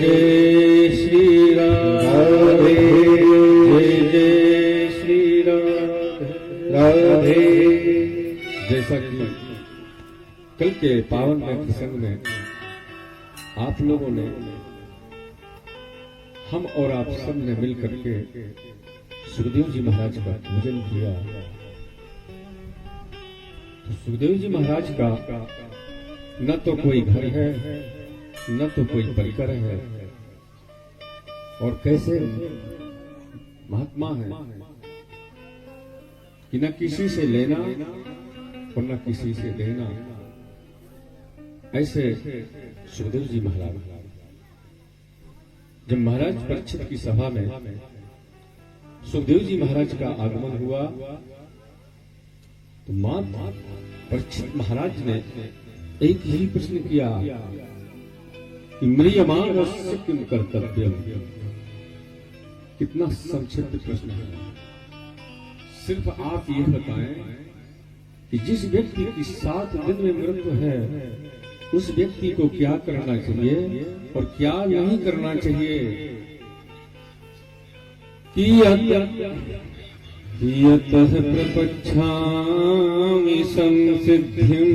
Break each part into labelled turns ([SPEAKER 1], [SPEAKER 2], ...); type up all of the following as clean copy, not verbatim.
[SPEAKER 1] जय श्री राम, जय जय श्री राम, राधे। जैसा कि कल के पावन में प्रसंग में आप लोगों ने, हम और आप सब ने मिल करके सुखदेव जी महाराज का पूजन किया। तो सुखदेव जी महाराज का न तो कोई घर है, न तो कोई परिकर है, और कैसे महात्मा है कि न किसी से लेना और न किसी से देना। ऐसे सुखदेव जी महाराज, जब महाराज परीक्षित की सभा में सुखदेव जी महाराज का आगमन हुआ तो मां परीक्षित महाराज ने एक ही प्रश्न किया कि म्रियमाणस्य किम कर्तव्यम। कितना संक्षिप्त प्रश्न है। सिर्फ आप यह बताएं कि जिस व्यक्ति की 7 दिन में मृत्यु है उस व्यक्ति को क्या करना चाहिए और क्या नहीं करना चाहिए। यतः प्रपच्छामि संसिद्धिं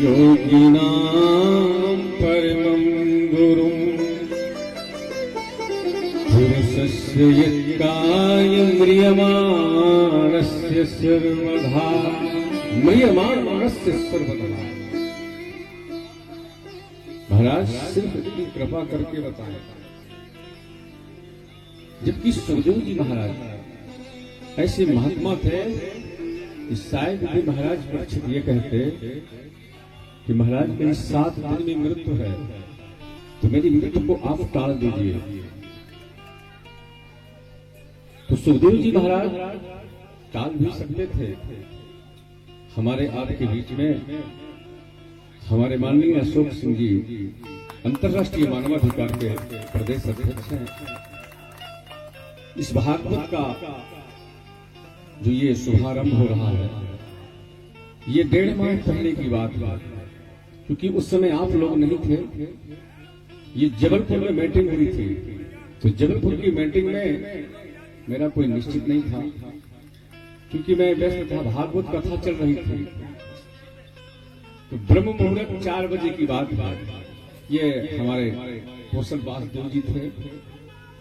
[SPEAKER 1] योगिनां परमं गुरुं पुरुषस्य यत्कायं म्रियमाणस्य सर्वधा, म्रियमाणस्य सर्वधा। महाराज सिर्फ इतनी कृपा करके बताएं। जबकि सुखदेव जी महाराज ऐसे महात्मा थे कि शायद भी महाराज परीक्षित ये कहते कि महाराज मेरी 7 दिन में मृत्यु है तो मेरी मृत्यु को आप टाल दीजिए। तो सुखदेव जी महाराज टाल भी सकते थे। हमारे आपके बीच में हमारे माननीय अशोक सिंह जी अंतर्राष्ट्रीय मानवाधिकार के प्रदेश अध्यक्ष हैं। इस भागवत का जो ये शुभारंभ हो रहा है ये 1.5 माह पहले की बात है, क्योंकि उस समय आप लोग नहीं थे। ये जबलपुर में मीटिंग हुई थी। तो जबलपुर की मीटिंग में मेरा कोई निश्चित नहीं था, क्योंकि मैं व्यस्त था, भागवत कथा चल रही थी। तो ब्रह्म मुहूर्त 4 बजे की बात है। ये हमारे कौशल वासुदेव जी थे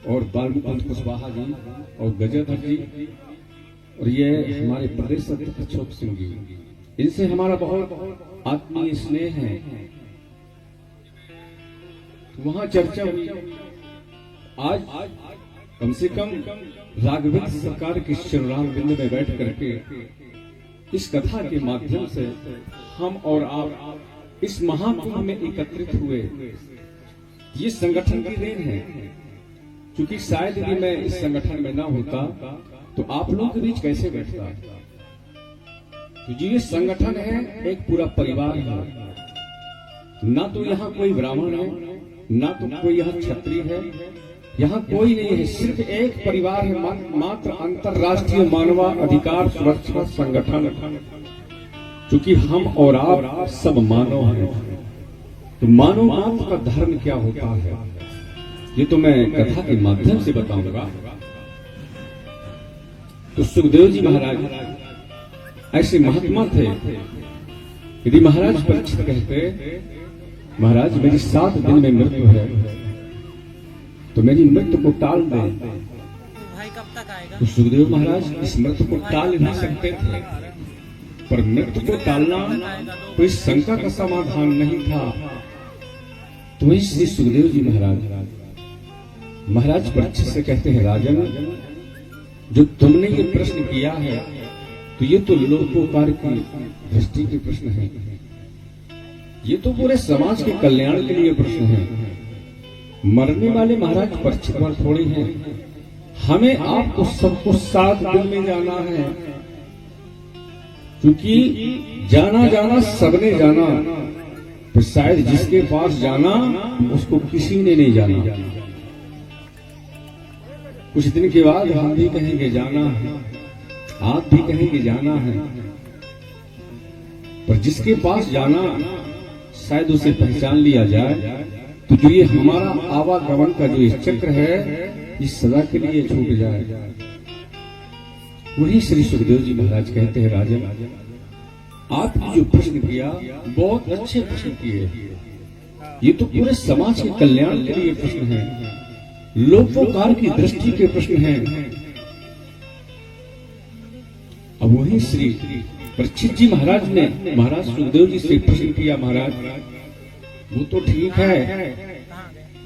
[SPEAKER 1] और बालमुकुंद कुशवाहा जी और गजधर जी और ये हमारे प्रदेश अध्यक्ष अशोक सिंह जी। इनसे हमारा बहुत आत्मीय स्नेह है। वहां चर्चा हुई। आज कम से कम राघवेंद्र सरकार की श्रीराम बिंद में बैठ करके इस कथा के माध्यम से हम और आप इस महाकुंभ में एकत्रित हुए। ये संगठन की देन है, क्योंकि शायद यदि मैं इस संगठन में ना होता तो आप लोगों के बीच कैसे बैठता। तो ये संगठन है, एक पूरा परिवार है। ना तो यहाँ कोई ब्राह्मण है, ना तो कोई यहाँ क्षत्रिय है, यहाँ कोई नहीं है। सिर्फ एक परिवार है, मात्र अंतरराष्ट्रीय मानवाधिकार सुरक्षा संगठन। क्योंकि हम और आप सब मानव हैं। तो मानव मात्र का धर्म क्या होता है ये तो मैं कथा के माध्यम से बताऊंगा। तो सुखदेव जी महाराज ऐसे महात्मा थे। यदि महाराज परीक्षित कहते महाराज मेरी 7 दिन में मृत्यु है तो मेरी मृत्यु को टाल दें, तो सुखदेव महाराज इस मृत्यु को टाल नहीं सकते थे। पर मृत्यु को टालना कोई शंका का समाधान नहीं था। तो इसलिए सुखदेव जी महाराज परीक्षित से कहते हैं, राजन जो तुमने ये प्रश्न किया है तो ये तो लोकोपकार की दृष्टि के प्रश्न है। ये तो पूरे समाज के कल्याण के लिए प्रश्न है। मरने वाले महाराज परीक्षित थोड़ी हैं। हमें आपको सबको 7 दिन में जाना है, क्योंकि जाना जाना सबने जाना, तो शायद जिसके पास जाना उसको किसी ने नहीं जाना। कुछ दिन के बाद हम भी कहेंगे जाना है, आप भी कहेंगे जाना है, पर जिसके पास जाना शायद उसे पहचान लिया जाए तो जो ये हमारा आवागमन का जो चक्र है इस सदा के लिए छूट जाए। वही श्री सुखदेव जी महाराज कहते हैं, राजन आपने जो प्रश्न किया बहुत अच्छे प्रश्न किए, ये तो पूरे समाज के कल्याण के लिए प्रश्न है, लोकोपकार की दृष्टि के प्रश्न हैं। अब वही श्री परीक्षित जी महाराज ने महाराज सुखदेव जी से प्रश्न किया, महाराज वो तो ठीक है,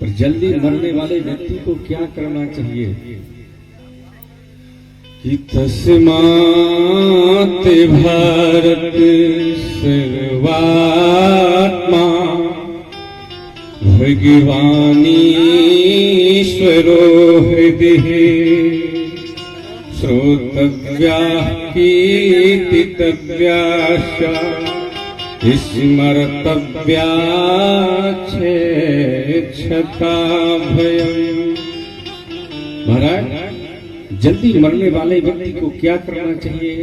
[SPEAKER 1] पर जल्दी मरने वाले व्यक्ति को क्या करना चाहिए? कि तस्मात् भारत सर्वात्मा भगवानीश्वरो हृदि श्रोतव्या कीर्तितव्याश्च स्मर्तव्या छेच्छता भयम्। महाराज जल्दी मरने वाले व्यक्ति को क्या करना चाहिए?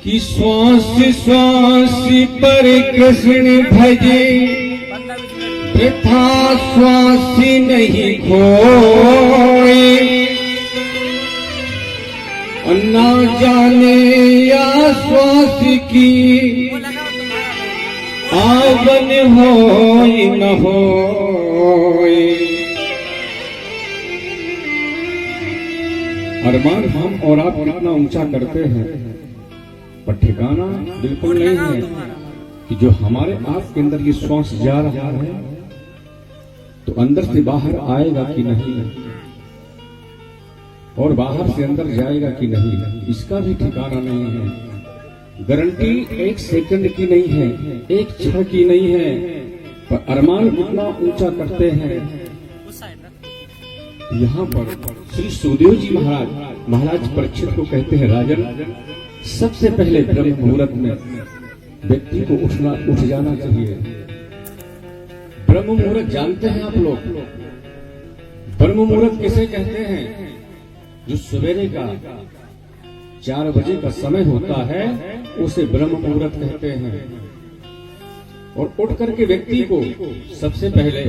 [SPEAKER 1] कि श्वास श्वास पर कृष्ण भजे, वृथा श्वास नहीं खोए, ना जाने या श्वास की आवन होय न होय। अरमान हम और आप कितना ऊंचा करते हैं, पर ठिकाना बिल्कुल नहीं है कि जो हमारे आप के अंदर ये श्वास जा रहा है तो अंदर से बाहर आएगा कि नहीं, और बाहर से अंदर जाएगा कि नहीं, इसका भी ठिकाना नहीं है। गारंटी एक सेकंड की नहीं है, एक क्षण की नहीं है, पर अरमान कितना ऊंचा करते हैं। यहाँ पर श्री सुखदेव जी महाराज परीक्षित को कहते हैं, राजन सबसे पहले ब्रह्म मुहूर्त में व्यक्ति को उठ जाना चाहिए। ब्रह्म मुहूर्त जानते हैं आप लोग? ब्रह्म मुहूर्त किसे कहते हैं? जो सवेरे का 4 बजे का समय होता है उसे ब्रह्म मुहूर्त कहते हैं। और उठ करके व्यक्ति को सबसे पहले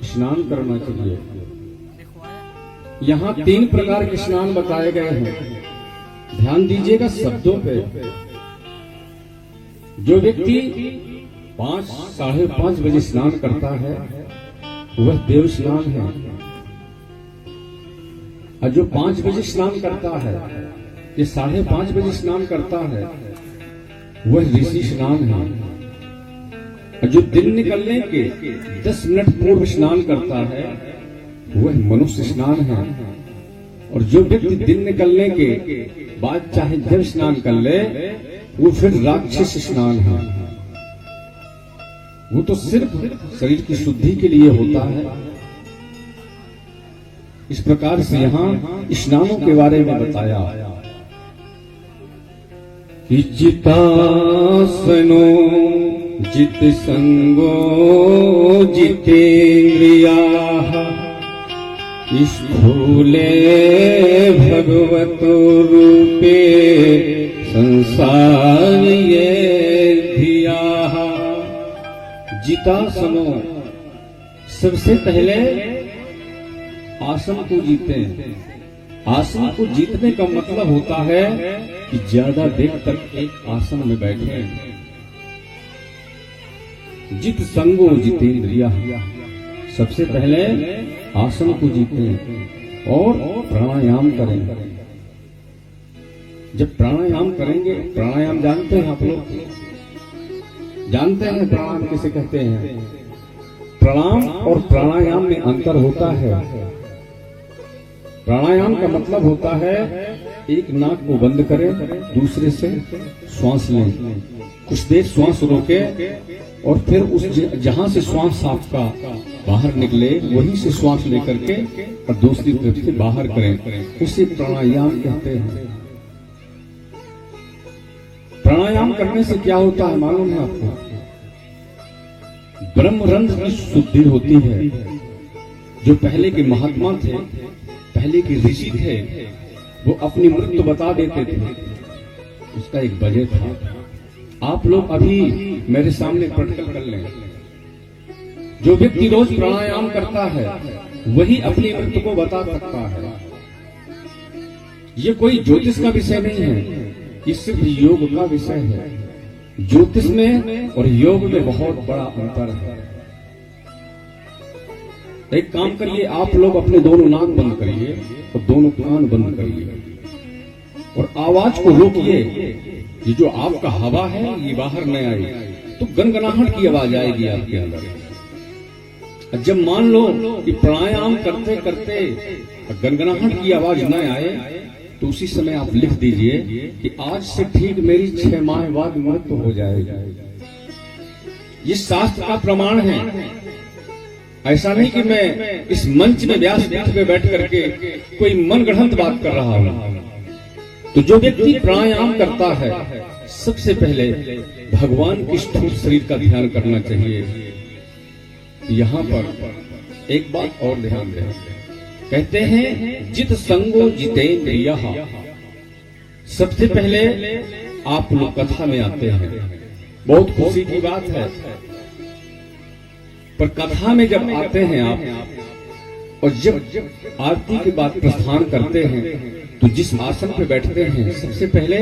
[SPEAKER 1] स्नान करना चाहिए। यहाँ 3 प्रकार के स्नान बताए गए हैं, ध्यान दीजिएगा शब्दों पे। जो व्यक्ति 5 साढ़े 5 बजे स्नान करता है वह देव स्नान है, और जो 5 बजे स्नान करता है, ये 5:30 बजे स्नान करता है, वह ऋषि स्नान है। और जो दिन निकलने के 10 मिनट पूर्व स्नान करता है वह मनुष्य स्नान है। और जो व्यक्ति दिन निकलने के बाद चाहे जब स्नान कर ले वो फिर राक्षस स्नान है। वो तो सिर्फ शरीर की शुद्धि के लिए होता है। इस प्रकार से यहाँ स्नानों के बारे में बताया कि जितासनो जित संगो जितेन्द्रियाः स्थूले भगवतो रूपे संसारिये धियाः। जितासनो सबसे पहले आसन को जीते हैं। आसन को जीतने का मतलब होता है कि ज्यादा देर तक एक आसन में बैठे। जित संगो जितेन्द्रिया, सबसे पहले आसन को जीतें और प्राणायाम करें। जब प्राणायाम करेंगे, प्राणायाम जानते हैं आप लोग? जानते हैं प्राणायाम किसे कहते हैं? प्रणाम और प्राणायाम में अंतर होता है। प्राणायाम का मतलब होता है एक नाक को बंद करें, दूसरे से श्वास लें, कुछ देर श्वास रोके और फिर उस जहां से श्वास आपका बाहर निकले वहीं से श्वास लेकर के और दूसरी तरफ से बाहर करें, उसे प्राणायाम कहते हैं। प्राणायाम करने से क्या होता है मालूम है आपको? ब्रह्मरंध्र की शुद्धि होती है। जो पहले के महात्मा थे, पहले के ऋषि थे, वो अपनी मृत्यु बता देते थे, उसका एक वजह था। आप लोग अभी मेरे सामने प्रकट कर लें। जो व्यक्ति रोज प्राणायाम करता है वही अपनी मृत्यु को बता सकता है। ये कोई ज्योतिष का विषय नहीं है, ये सिर्फ योग का विषय है। ज्योतिष में और योग में बहुत बड़ा अंतर है। एक काम करिए, आप लोग अपने दोनों नाक बंद करिए और दोनों कान बंद करिए और आवाज को रोकिए। ये जो आपका हवा है ये बाहर न आए तो गनगनाहट की आवाज आएगी आपके अंदर। जब मान लो कि प्राणायाम करते करते गनगनाहट की आवाज न आए तो उसी समय आप लिख दीजिए कि आज से ठीक मेरी 6 माह बाद मृत्यु हो जाएगी। ये शास्त्र का प्रमाण है। ऐसा नहीं कि मैं इस मंच में व्यासपीठ पे बैठ करके कोई मनगढ़ंत बात कर रहा हूं। तो जो व्यक्ति प्राणायाम करता है सबसे पहले भगवान के स्थूल शरीर का ध्यान करना चाहिए। यहाँ पर एक बात और ध्यान दें, कहते हैं जित संगो जितेंद्रियः। सबसे पहले आप लोग कथा में आते हैं, बहुत खुशी की बात है, पर कथा में जब आते हैं आप और जब आरती के बाद प्रस्थान करते हैं तो जिस आसन पे बैठते हैं सबसे पहले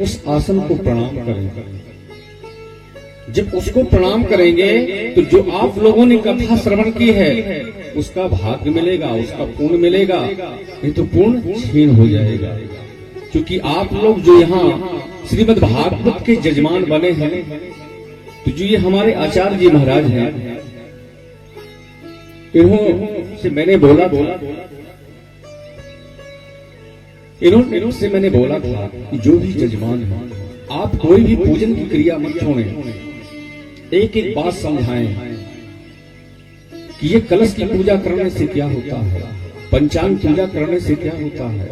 [SPEAKER 1] उस आसन को प्रणाम करें। जब उसको प्रणाम करेंगे तो जो आप लोगों ने कथा श्रवण की है उसका भाग्य मिलेगा, उसका पुण्य मिलेगा, नहीं तो पुण्य क्षीण हो जाएगा। क्योंकि आप लोग जो यहाँ श्रीमद् भागवत के जजमान बने हैं, तो जो ये हमारे आचार्य जी महाराज हैं, इन्होंने मैंने बोला इन्होंने मैंने बोला था कि जो भी जजमान है आप कोई भी पूजन की क्रिया मत छोड़ें। एक एक बात समझाएं कि ये कलश की पूजा करने से क्या होता है, पंचांग पूजा करने से क्या होता है,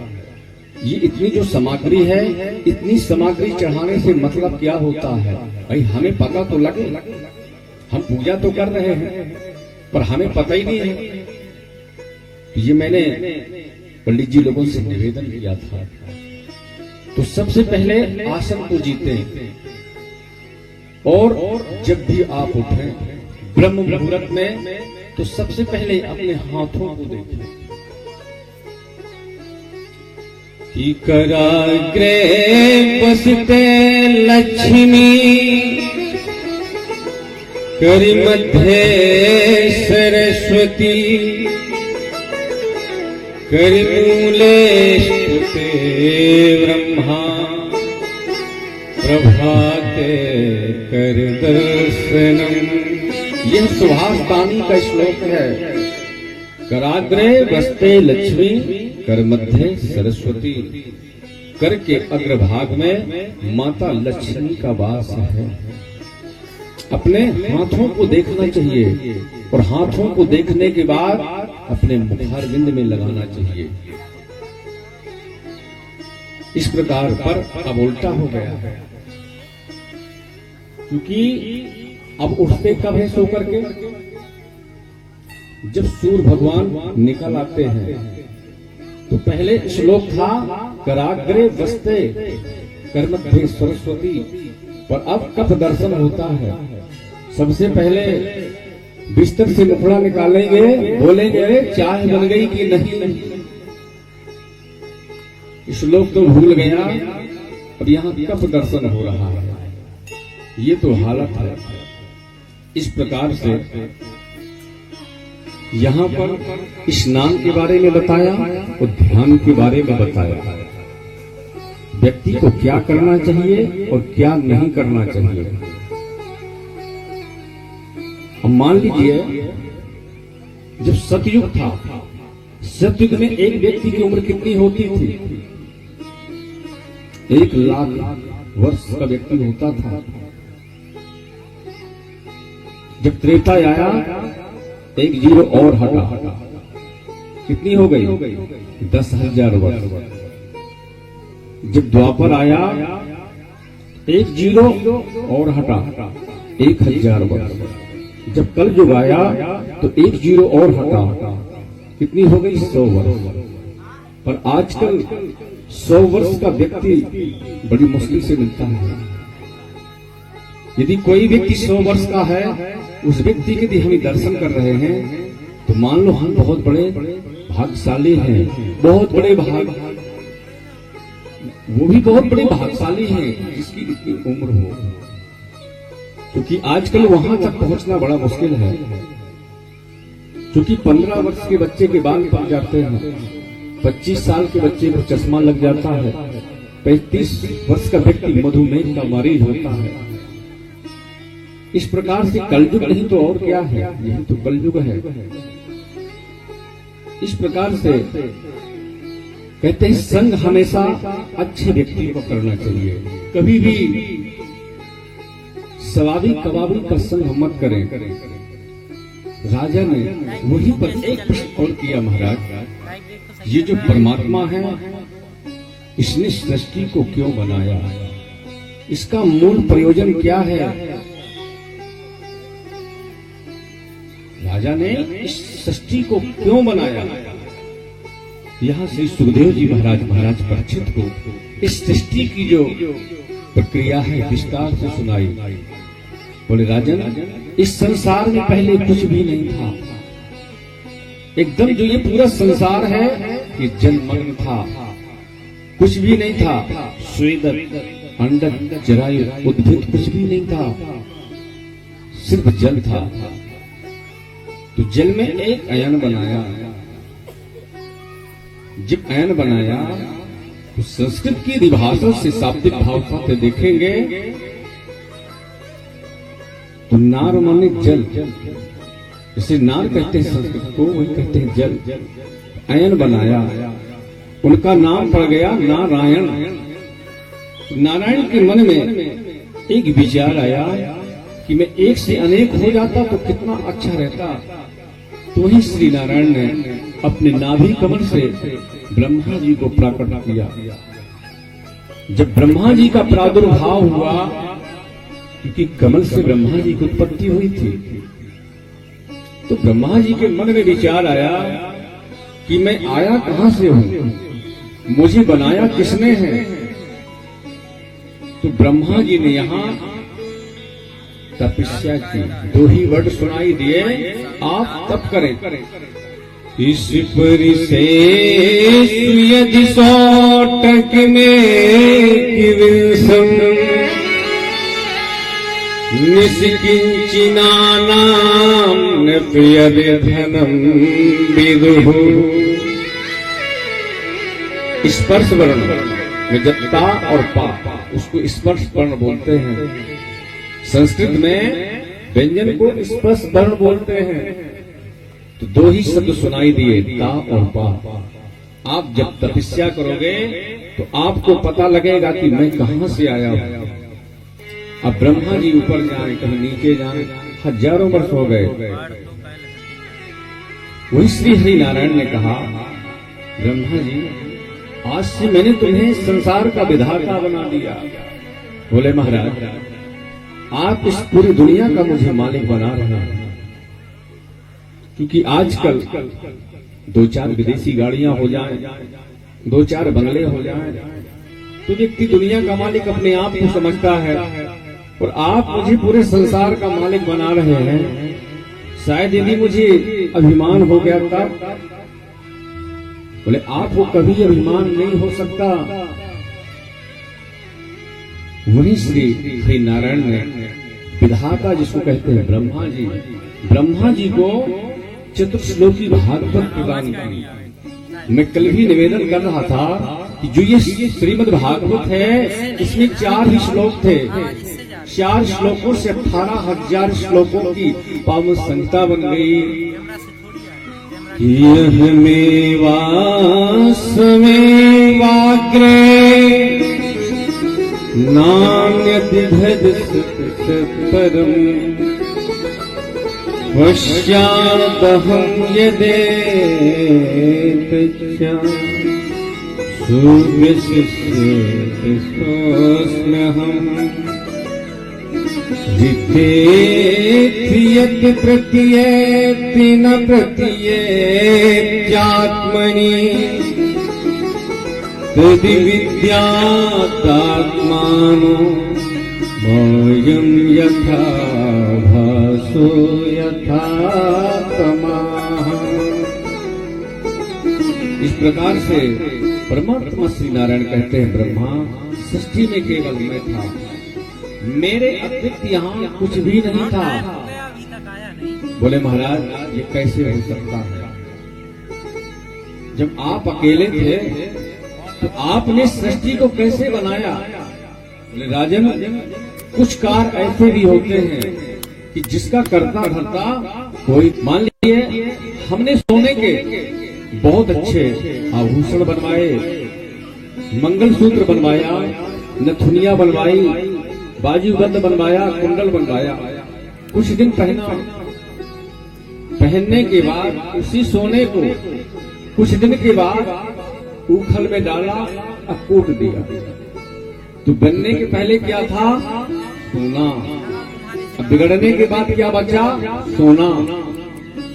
[SPEAKER 1] ये इतनी जो सामग्री है, इतनी सामग्री चढ़ाने से मतलब क्या होता है। भाई हमें पता तो लगे, हम पूजा तो कर रहे हैं पर हमें पता ही नहीं है। ये मैंने पंडित जी लोगों से निवेदन किया था। तो सबसे पहले आसन को जीतें और जब भी आप उठें ब्रह्म मुहूर्त में तो सबसे पहले अपने हाथों को देखें कि कराग्रे बसते लक्ष्मी करि मध्ये सरस्वती करिमूले स्थिते ब्रह्मा प्रभाते कर दर्शनम। यह सुभाषतानी का श्लोक है। कराग्रे बसते लक्ष्मी कर मध्य सरस्वती। कर के अग्रभाग में माता लक्ष्मी का वास है। अपने हाथों को देखना चाहिए और हाथों को देखने के बाद अपने मुखारविंद में लगाना चाहिए। इस प्रकार पर अब उल्टा हो गया है, क्योंकि अब उठते कब है सो करके, जब सूर्य भगवान निकल आते हैं। तो पहले श्लोक था कराग्रे वस्ते कर्मध्य सरस्वती, पर अब कब दर्शन होता है। सबसे पहले बिस्तर से मुखड़ा निकालेंगे, बोलेंगे अरे चाय बन गई कि नहीं। श्लोक तो भूल गया, और यहाँ कब दर्शन हो रहा है। ये तो हालत है। इस प्रकार से यहाँ पर स्नान के बारे में बताया और ध्यान के बारे में बताया। व्यक्ति को क्या करना चाहिए और क्या नहीं करना चाहिए। अब मान लीजिए जब सतयुग था, सतयुग में एक व्यक्ति की उम्र कितनी होती थी? 1,00,000 वर्ष का व्यक्ति होता था। जब त्रेता आया, 1 जीरो और हटा, कितनी हो गई? 10,000 वर्ष। जब द्वापर आया, 1 जीरो और हटा, 1,000 वर्ष। जब कलयुग आया तो 1 जीरो और हटा, कितनी हो गई? 100 वर्ष। पर आजकल 100 वर्ष का व्यक्ति बड़ी मुश्किल से मिलता है। यदि कोई व्यक्ति 100 वर्ष का है, उस व्यक्ति के यदि हम दर्शन कर रहे हैं तो मान लो हम बहुत बड़े भाग्यशाली हैं, बहुत बड़े वो भी बहुत बड़े भाग्यशाली हैं जिसकी इतनी उम्र हो, क्योंकि आजकल वहां तक पहुंचना बड़ा मुश्किल है। क्योंकि 15 वर्ष के बच्चे के बाल पक जाते हैं, 25 साल के बच्चे को चश्मा लग जाता है, 35 वर्ष का व्यक्ति मधुमेह का मरीज होता है। इस प्रकार से कलयुग नहीं तो और क्या है, यही तो कलयुग है। इस प्रकार से कहते हैं संग हमेशा अच्छे व्यक्ति को करना चाहिए, कभी भी सवाबी कबाबी पर संग मत करें। राजा ने वही पर एक प्रश्न और किया, महाराज ये जो परमात्मा है इसने सृष्टि को क्यों बनाया, इसका मूल प्रयोजन क्या है। राजा ने इस सृष्टि को क्यों बनाया। यहां श्री सुखदेव जी महाराज परीक्षित को इस सृष्टि की जो प्रक्रिया है विस्तार से सुनाई। बोले राजन, इस संसार में पहले कुछ भी नहीं था, एकदम जो ये पूरा संसार है ये जलमग्न था, कुछ भी नहीं था, स्वेदक अंडक जरायु उद्भिद कुछ भी नहीं था, सिर्फ जल था। तो जल में एक अयन बनाया, जब अयन बनाया तो संस्कृत की परिभाषा से शाब्दिक भाव से देखेंगे तो नार माने जल, जैसे नार कहते हैं संस्कृत को, वही कहते हैं जल। अयन बनाया, उनका नाम पड़ गया नारायण। नारायण के मन में एक विचार आया कि मैं एक से अनेक हो जाता तो कितना अच्छा रहता। तो ही श्री नारायण ने अपने नाभि कमल से ब्रह्मा जी को प्रकट किया। जब ब्रह्मा जी का प्रादुर्भाव हुआ, क्योंकि कमल से ब्रह्मा जी की उत्पत्ति हुई थी, तो ब्रह्मा जी के मन में विचार आया कि मैं आया कहां से हूं, मुझे बनाया किसने है। तो ब्रह्मा जी ने यहां तपस्या की, 2 ही वर्ड सुनाई दिए, आप तप करें। इस परिशेष यदि 100 टक में किविंसम निष्किंचिनानां न प्रियधनम विदुः। स्पर्श वर्ण में जब ता और पा, उसको स्पर्श वर्ण बोलते हैं। संस्कृत में व्यंजन को स्पर्श वर्ण बोलते हैं। तो 2 ही शब्द सुनाई दिए, ता और पा। आप जब तपस्या करोगे तो आपको पता लगेगा कि मैं कहां से आया हूं। अब ब्रह्मा जी ऊपर जाए, कहीं नीचे जाए, हजारों वर्ष हो गए। वही श्री हरि नारायण ने कहा, ब्रह्मा जी आज से मैंने तुम्हें संसार का विधाता बना दिया। बोले महाराज आप इस पूरी दुनिया का मुझे मालिक बना रहे हैं, क्योंकि आजकल 2-4 विदेशी गाड़ियां हो जाएं, 2-4 बंगले हो जाएं, तो व्यक्ति दुनिया का मालिक अपने आप को समझता है। और आप मुझे पूरे संसार का मालिक बना रहे हैं। शायद यदि मुझे अभिमान हो गया तब। बोले आपको कभी अभिमान नहीं हो सकता। वही श्री हरि नारायण ने विधाता जिसको कहते हैं ब्रह्मा जी को चतुर्श्लोकी भागवत प्रदान की। मैं कल भी निवेदन कर रहा था कि जो ये श्रीमद् भागवत है इसमें 4 ही श्लोक थे। 4 श्लोकों से 18,000 श्लोकों की पावन संहिता बन गई। यह मेवास्मेवाग्रे नान्यतिभजत परम पश्यादहं यदेतच्चा सूर्यशिष्योऽस्म्यहम् जितेति यत् प्रतीयेति न प्रतीयेत्यात्मनि तद्विद्यादात्मानो स्वयं यथा भासो यथा तमाह। इस प्रकार से परमात्मा श्री नारायण कहते हैं, ब्रह्मा सृष्टि में केवल मैं था, मेरे अतिरिक्त यहाँ कुछ भी नहीं था। बोले महाराज ये कैसे हो सकता है? जब आप अकेले थे तो आपने सृष्टि को कैसे बनाया? बोले राजन, कुछ कार्य ऐसे भी होते हैं कि जिसका करता धरता कोई। मान लीजिए हमने सोने के बहुत अच्छे आभूषण बनवाए, मंगलसूत्र बनवाया, नथुनिया बनवाई, बाजूबंद बनवाया, कुंडल बनवाया, कुछ दिन पहना, पहनने के बाद उसी सोने को कुछ दिन के बाद उखल में डाला और कूट दिया। तो बनने के पहले क्या था? सोना। अब बिगड़ने के बाद क्या बचा? सोना।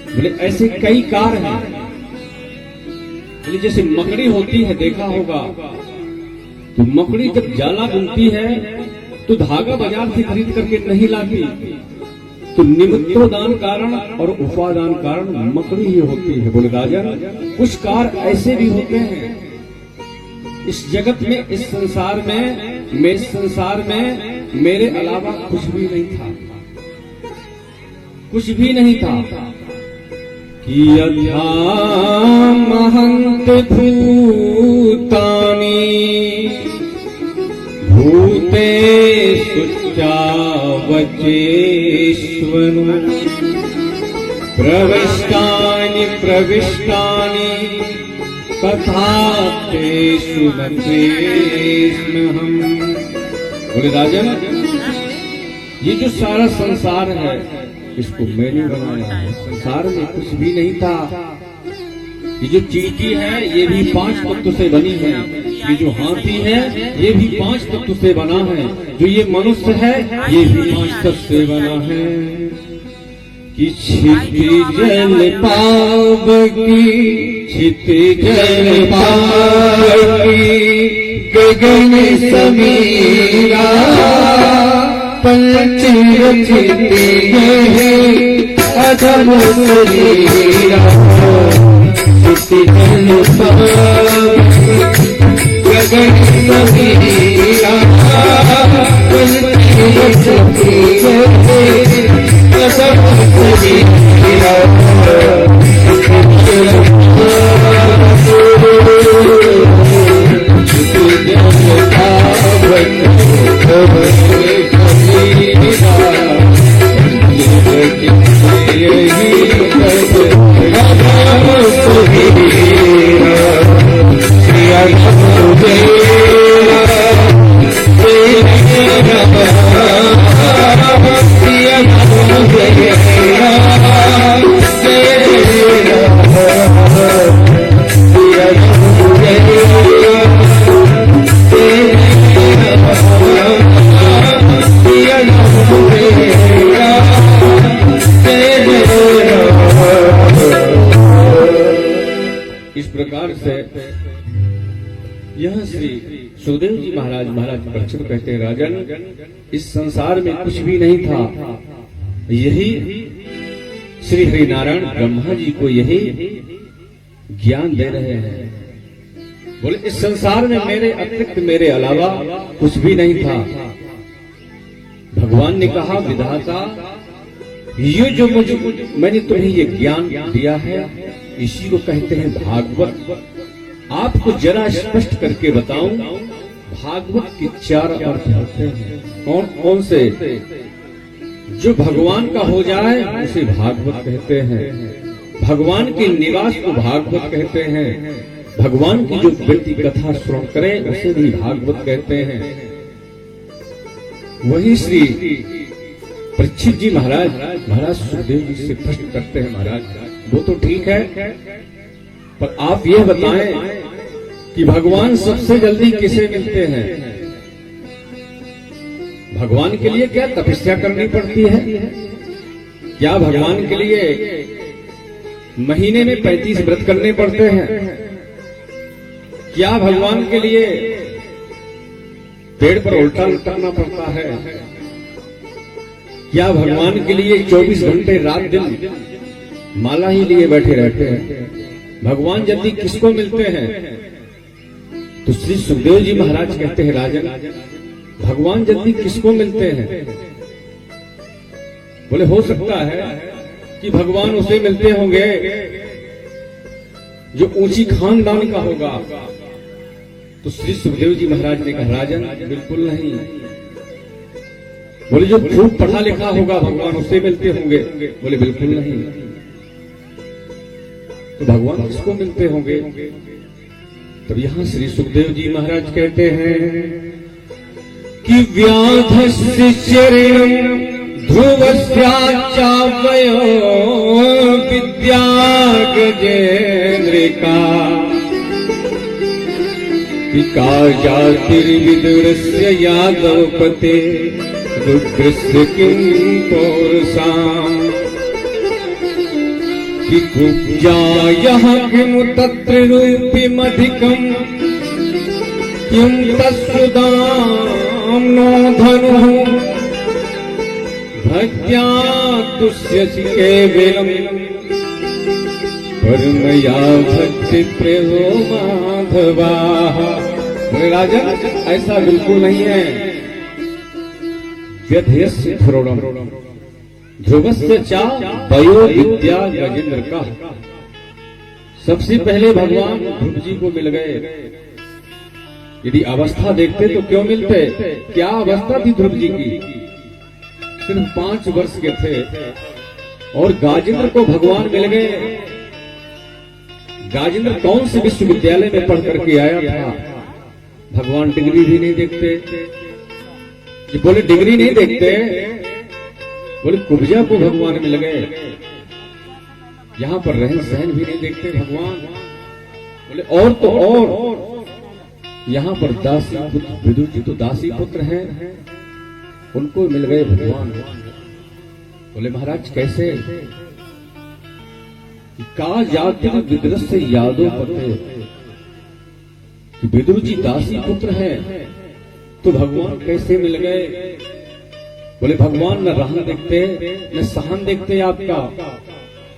[SPEAKER 1] बोले ऐसे कई कार्य हैं। बोले जैसे मकड़ी होती है, देखा होगा, तो मकड़ी जब जाला बुनती है तो धागा बाजार से खरीद करके नहीं लाती, तो निमित्तोदान कारण और उपादान कारण मकड़ी ही होती है। बोले राजन, कुछ कार्य ऐसे भी होते हैं इस जगत में, इस संसार में मेरे अलावा कुछ भी नहीं था, कुछ भी नहीं था। कि यथा महन्त भूतानि भूतेषु चावचेष्वनु प्रविष्टानि तथा तेषु न तेष्महम्। बोले राजन, ये जो सारा संसार है इसको मैंने बनाया है। संसार में कुछ भी नहीं था। ये जो चींटी है ये भी 5 तत्व से बनी है, ये जो हाथी है ये भी 5 तत्व से बना है, जो ये मनुष्य है ये भी 5 तत्व से बना है। कि क्षितिजल पावकी, क्षितिजल पावकी, गगन समीरा, पंच रचिते अधम शरीरा। क्षितिजल पावकी, गगन समीरा, पंच रचिते अधम शरीरा। इस प्रकार से यह श्री सुखदेव जी महाराज परीक्षित कहते हैं, राजन इस संसार में कुछ भी नहीं था। यही श्री हरिनारायण ब्रह्मा जी को यही ज्ञान दे रहे हैं। बोले इस संसार में मेरे अतिरिक्त, मेरे अलावा कुछ भी नहीं था। भगवान ने कहा, विधाता ये जो मैंने तुम्हें ये ज्ञान दिया है इसी को कहते हैं भागवत। आपको जरा स्पष्ट करके बताऊं, भागवत के 4 अर्थ होते हैं। कौन कौन से? जो भगवान का हो जाए उसे भागवत कहते हैं, भगवान के निवास को भागवत कहते हैं, भगवान की जो व्यक्ति कथा श्रवण करे उसे भी भागवत कहते हैं। वही श्री परीक्षित जी महाराज सुखदेव जी से प्रश्न करते हैं, महाराज वो तो ठीक है, पर आप यह बताएं कि भगवान सबसे जल्दी किसे मिलते हैं? भगवान के लिए क्या तपस्या करनी पड़ती है? क्या भगवान के लिए महीने में 35 व्रत करने पड़ते हैं? क्या भगवान के लिए पेड़ पर उल्टा लटकना पड़ता है? क्या भगवान के लिए 24 घंटे रात दिन माला ही लिए बैठे रहते हैं? भगवान यदि किसको मिलते हैं तो श्री सुखदेव जी महाराज कहते हैं, राजन भगवान यदि किसको मिलते हैं? बोले हो सकता है कि भगवान उसे मिलते होंगे जो ऊंची खानदान का होगा। तो श्री सुखदेव जी महाराज ने कहा, राजन बिल्कुल नहीं। बोले जो खूब पढ़ा लिखा होगा भगवान उसे मिलते होंगे? बोले बिल्कुल नहीं। तो भगवान किसको मिलते होंगे? तब यहां श्री सुखदेव जी महाराज कहते हैं कि व्याधस्य चरणं ध्रुवस्याचावयो विद्या गजेन्द्रिका का जातिर्विदुरस्य यादवपते रुद्रस्य किं पौरुषाम् कि कुब्जायः किमु तत्र रूपिमधिकम् किं तत्सुदां नो धनुः भक्त्या तुष्यसि केवलम् परमया भक्ति प्रभो माधवा। राजन ऐसा बिल्कुल नहीं है। व्यध्यस्य ध्रुवम् ध्रुवस्य चा वयो विद्या गजेंद्र का। सबसे पहले भगवान ध्रुव जी को मिल गए। यदि अवस्था देखते तो क्यों मिलते? क्या अवस्था थी ध्रुव जी की? सिर्फ 5 वर्ष के थे और गाजेंद्र को भगवान मिल गए। गाजेंद्र कौन से विश्वविद्यालय में पढ़ करके आया था? भगवान डिग्री भी नहीं देखते। बोले डिग्री नहीं देखते, बोले कुब्जा को भगवान मिल गए। यहां पर रहन सहन भी नहीं देखते भगवान। बोले और तो और यहां पर दासी पुत्र विदुर जी तो दासी पुत्र हैं, उनको मिल गए भगवान। बोले महाराज कैसे? का जाति विदुर से यादव पते कि विदुर जी दासी पुत्र हैं तो भगवान कैसे मिल गए? बोले भगवान न रहन देखते, न सहन देखते आपका,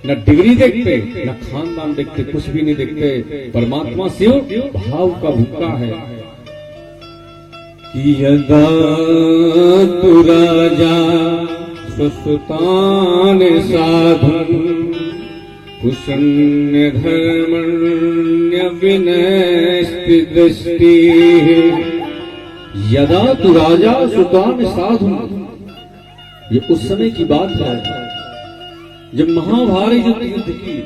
[SPEAKER 1] न डिग्री देखते, न खानदान देखते, कुछ भी नहीं देखते। परमात्मा शिव भाव का भूखा है। यदा तु राजा सुसुतान साधु कुशन्य धर्मण्य विनष्टि दृष्टि। यदा तु राजा सुतान साधु, ये उस समय की बात है जब महाभारत युद्ध की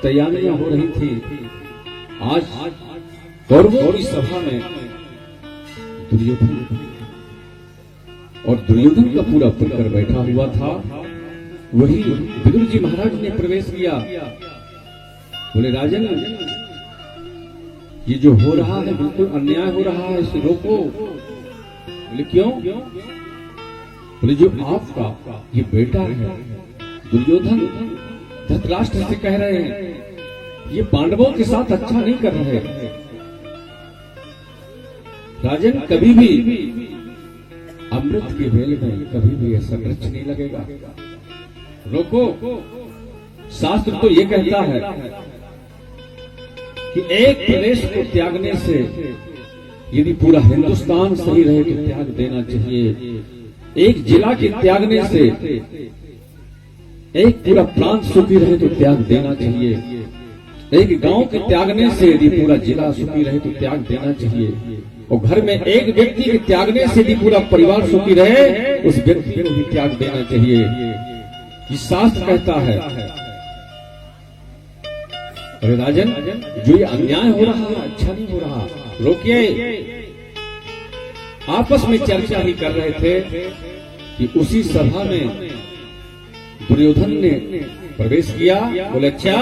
[SPEAKER 1] तैयारियां हो रही थी। आज कौरवों की सभा में दुर्योधन और दुर्योधन का पूरा परिकर बैठा हुआ था। वही विदुर जी महाराज ने प्रवेश किया। बोले राजन ये जो हो रहा है बिल्कुल अन्याय हो रहा है, इसे रोको। बोले क्यों? बोले जो आपका ये बेटा है दुर्योधन धृतराष्ट्र से कह रहे हैं ये पांडवों के साथ अच्छा नहीं कर रहे। राजन कभी भी अमृत के वेल में कभी भी ऐसा वृक्ष नहीं लगेगा। रोको। शास्त्र तो ये कहता है कि एक प्रदेश को त्यागने से यदि पूरा हिंदुस्तान सही रहे तो त्याग देना चाहिए। एक जिला के त्यागने से एक पूरा प्रांत सुखी रहे तो त्याग देना चाहिए। एक गांव के त्यागने से यदि पूरा जिला सुखी रहे तो त्याग देना चाहिए। और घर में एक व्यक्ति के त्यागने से यदि पूरा परिवार सुखी रहे उस व्यक्ति को भी त्याग देना चाहिए। ये शास्त्र कहता है। अरे राजन जो ये अन्याय हो रहा है अच्छा नहीं हो रहा, रोकिए। आपस में चर्चा ही कर रहे थे कि उसी सभा में दुर्योधन ने प्रवेश किया। बोले अच्छा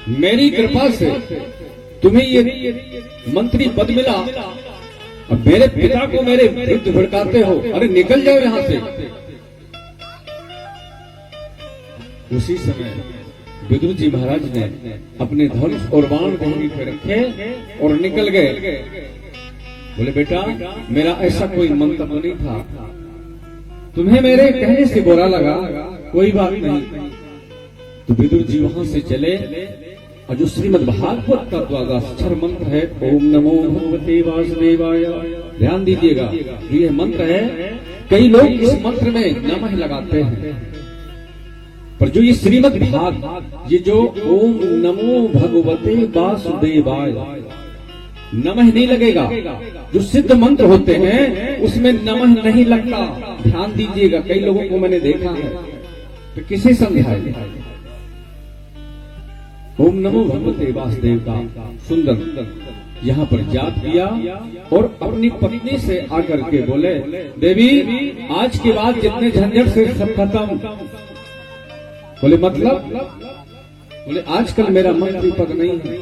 [SPEAKER 1] मेरी कृपा से तुम्हें ये मंत्री पद मिला और मेरे पिता को मेरे विरुद्ध भड़काते हो, अरे निकल जाओ यहां से। उसी समय विदुर जी महाराज ने अपने धनुष और बाण भूमि पर रखे और निकल गए। बोले बेटा मेरा ऐसा कोई मंतव्य नहीं था तुम्हें मेरे कहने से बुरा लगा, कोई बात नहीं। तो विदुर जी वहां से चले और जो श्रीमद् भागवत का 12 मंत्र है, ओम नमो भगवते वासुदेवाय, ध्यान दीजिएगा, ये मंत्र है। कई लोग इस मंत्र में नमः लगाते हैं, पर जो ये श्रीमद् भाग, ये जो ओम नमो भगवते वासुदेवाय, नमः नहीं लगेगा। जो सिद्ध मंत्र होते हैं उसमें नमः नहीं लगता, ध्यान दीजिएगा। कई लोगों को मैंने देखा है, तो किसे समझाए? ओम नमो भगवते वासुदेव का सुंदर यहाँ पर जाप किया और अपनी पत्नी से आकर के बोले, देवी आज के बाद जितने झंझट से सब खत्म। बोले मतलब? बोले आजकल मेरा मंत्री पद नहीं है,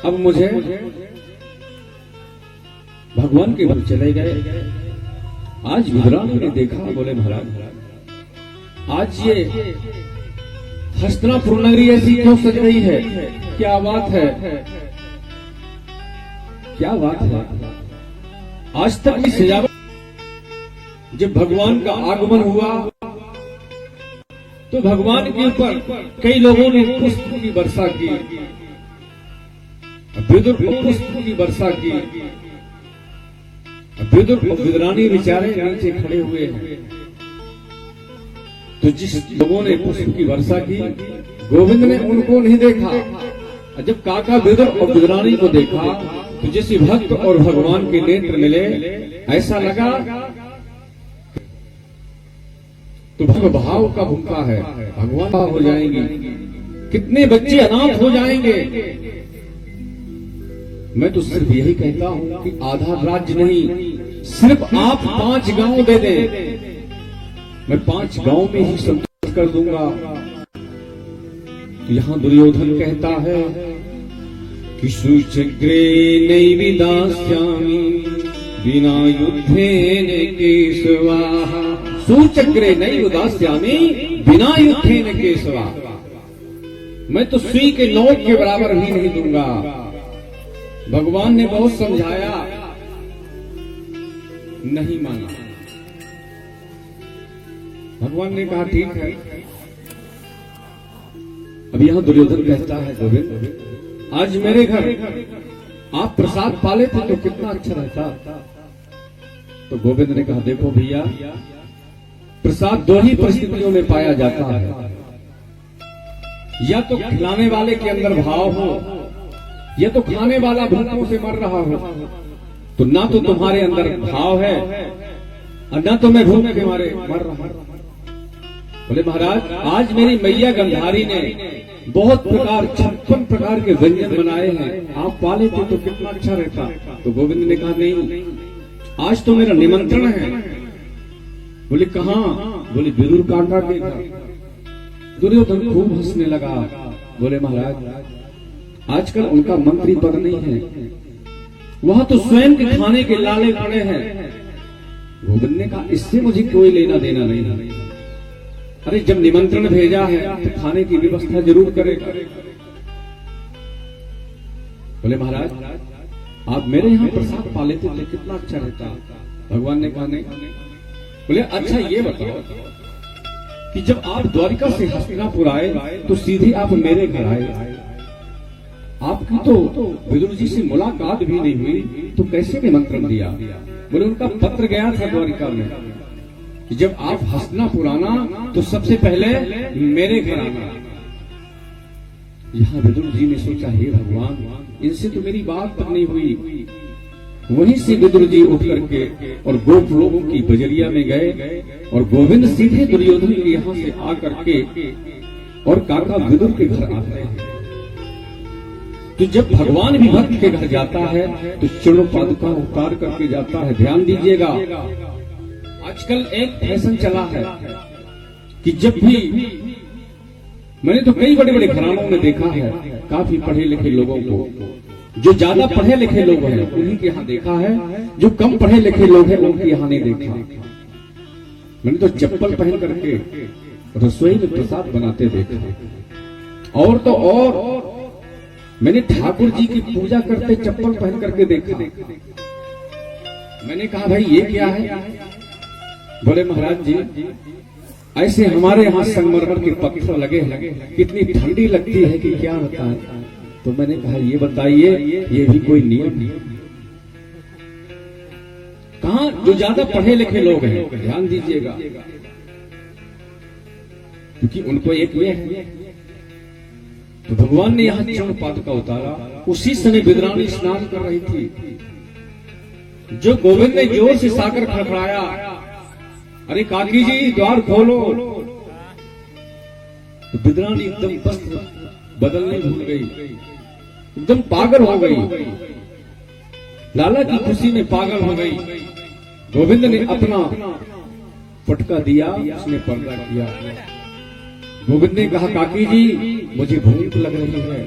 [SPEAKER 1] अब मुझे भगवान के घर चले गए। आज विदुरानी ने देखा, बोले महाराज आज ये हस्तिनापुर नगरी ऐसी क्यों सज रही है? क्या बात है, क्या बात है? आज तक की सजावट। जब भगवान का आगमन हुआ तो भगवान के ऊपर कई लोगों ने पुष्प की वर्षा की, विदुर को पुष्प की वर्षा की। विदुर और विदुरानी बेचारे नीचे खड़े हुए हैं। तो जिस लोगों ने पुष्प की वर्षा की, गोविंद ने उनको नहीं देखा। जब काका विदुर और विदुरानी को देखा तो जैसे भक्त और भगवान के नेत्र मिले, ऐसा लगा तो भाव का भूखा है, भगवान हो जाएंगी, कितने बच्चे अनाथ हो जाएंगे। मैं तो सिर्फ यही कहता हूं कि आधा राज्य नहीं, सिर्फ आप 5 गांव दे दे, मैं 5 गांव में ही संतुष्ट कर दूंगा। यहां दुर्योधन कहता है कि सुचक्रे नैविदास्यामि बिना युद्धेन केशवा, सुचक्रे नैविदास्यामि बिना युद्धेन केशवा, मैं तो सुई के नोक के बराबर भी नहीं दूंगा। भगवान ने बहुत समझाया, नहीं माना। भगवान ने कहा ठीक है। अब यहां दुर्योधन कहता है, गोविंद आज मेरे घर आप प्रसाद पाले थे तो कितना अच्छा रहता। तो गोविंद ने कहा देखो भैया, प्रसाद 2 ही परिस्थितियों में पाया जाता है, या तो खिलाने वाले के अंदर भाव हो, या तो खाने वाला भूखों से मर रहा हो। तो ना तो तुम्हारे अंदर भाव है और ना तो मैं भूख के मारे मर रहा हूं। बोले महाराज आज मेरी मैया गंधारी ने बहुत प्रकार 56 प्रकार के व्यंजन बनाए हैं, आप पाले थे तो कितना अच्छा रहता। तो गोविंद ने कहा नहीं, आज तो मेरा निमंत्रण है। बोले कहां? बोले विदुर काका के घर। दुर्योधन खूब हंसने लगा। बोले महाराज आजकल उनका मंत्री पद नहीं है, वहां तो स्वयं के खाने के लाले पड़े हैं। गोविंद ने कहा इससे मुझे कोई लेना देना नहीं। अरे जब निमंत्रण भेजा है तो खाने की व्यवस्था जरूर करेगा। बोले महाराज आप मेरे यहाँ प्रसाद पा लेते तो कितना अच्छा रहता। भगवान ने कहा नहीं। बोले अच्छा ये बताओ कि जब आप द्वारिका से हस्तिनापुर आए तो सीधे आप मेरे घर आए, आपकी तो विदुर जी से मुलाकात भी नहीं हुई, तो कैसे निमंत्रण दिया? बोले उनका पत्र गया था द्वारिका में कि जब आप हस्तिनापुर आना तो सबसे पहले मेरे घर आना। यहाँ विदुर जी ने सोचा हे भगवान इनसे तो मेरी बात तक नहीं हुई। वहीं से विदुर जी उठ करके और गोप लोगों की बजरिया में गए और गोविंद सीधे दुर्योधन के यहाँ से आकर के और काका विदुर के घर आते हैं। तो जब भगवान भी भक्त के घर जाता है तो चरणों पादुका उतार करके जाता है। ध्यान दीजिएगा आजकल एक फैशन चला है कि जब भी, मैंने तो कई बड़े बड़े घरानों में देखा है, काफी पढ़े लिखे लोगों को, जो ज्यादा पढ़े लिखे लोग हैं उन्हीं के यहाँ देखा है, जो कम पढ़े लिखे लोग हैं उनके यहाँ नहीं देखा। मैंने तो चप्पल पहन करके रसोई में प्रसाद बनाते देखा, और तो और मैंने ठाकुर जी की पूजा करते चप्पल पहन करके देखा। मैंने कहा भाई ये क्या है? बोले महाराज जी ऐसे हमारे यहाँ संगमरमर के पत्थर लगे हैं, कितनी ठंडी लगती है कि क्या बताएं। तो मैंने कहा ये बताइए, ये भी कोई नियम नहीं। कहा जो ज्यादा पढ़े लिखे लोग हैं ध्यान दीजिएगा, क्योंकि उनको एक वे है। तो भगवान ने यहाँ चरण पादुका उतारा, उसी समय बिदरानी स्नान कर रही थी। जो गोविंद ने जोर से साकर खड़खड़ाया, अरे काकी जी द्वार खोलो, तो बिदरानी एकदम वस्त्र बदलने भूल गई, एकदम पागल हो गई, लाला की खुशी में पागल हो गई। गोविंद ने अपना पटका दिया, उसने पर्दा किया। गोविंद ने कहा काकी जी मुझे भूख लग रही है।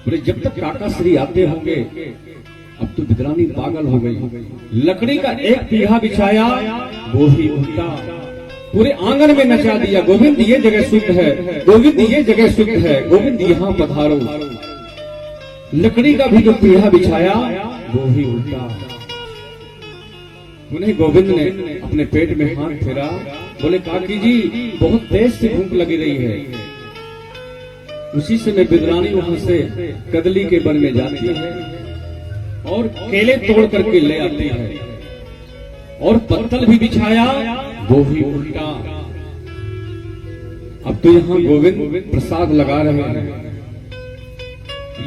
[SPEAKER 1] बोले जब तक काका श्री आते होंगे। अब तो बिदरानी पागल हो गई, लकड़ी का एक पीढ़ा बिछाया, वो ही उल्टा पूरे आंगन में नचा दिया। गोविंद ये जगह शुद्ध है, गोविंद ये जगह शुद्ध है, गोविंद यहाँ पधारो। लकड़ी का भी जो पीढ़ा बिछाया वो ही उल्टा। उन्हें गोविंद ने अपने पेट में हाथ फेरा, बोले काकी जी बहुत तेज से भूख लगी रही है। उसी समय बिदरानी वहां से कदली के वन में जाती है और केले तोड़ करके ले आती है, और पत्तल भी बिछाया वो भी उल्टा। अब तो यहाँ गोविंद प्रसाद लगा रहे हैं,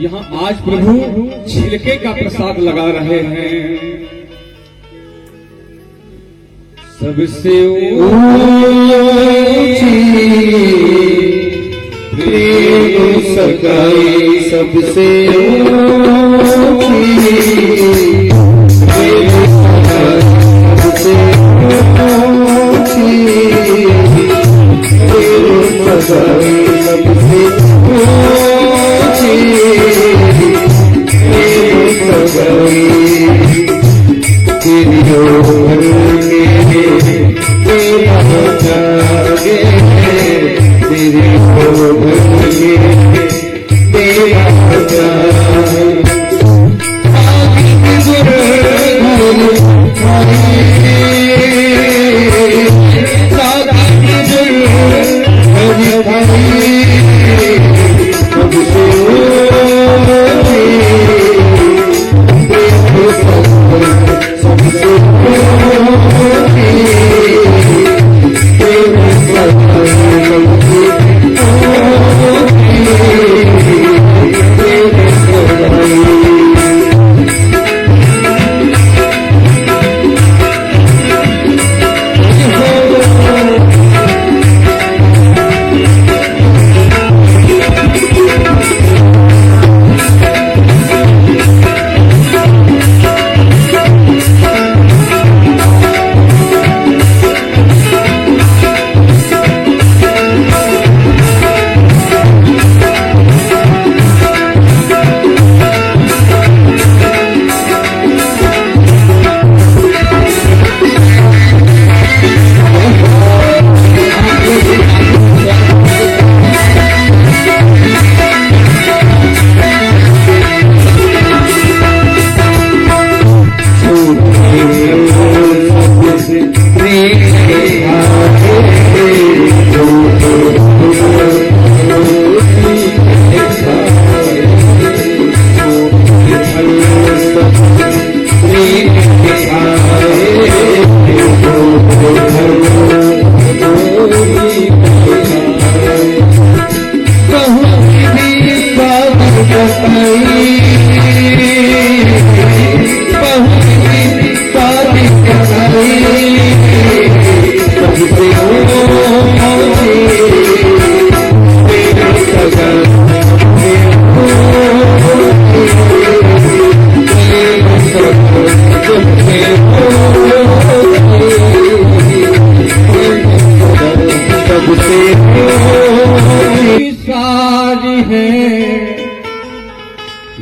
[SPEAKER 1] यहाँ आज प्रभु छिलके का प्रसाद लगा रहे हैं। सबसे ऊंची प्रेम सगाई, सबसे ऊंची प्रेम सबसे ऊंची प्रेम सगाई, सबसे ऊंची प्रेम सगाई। तेरी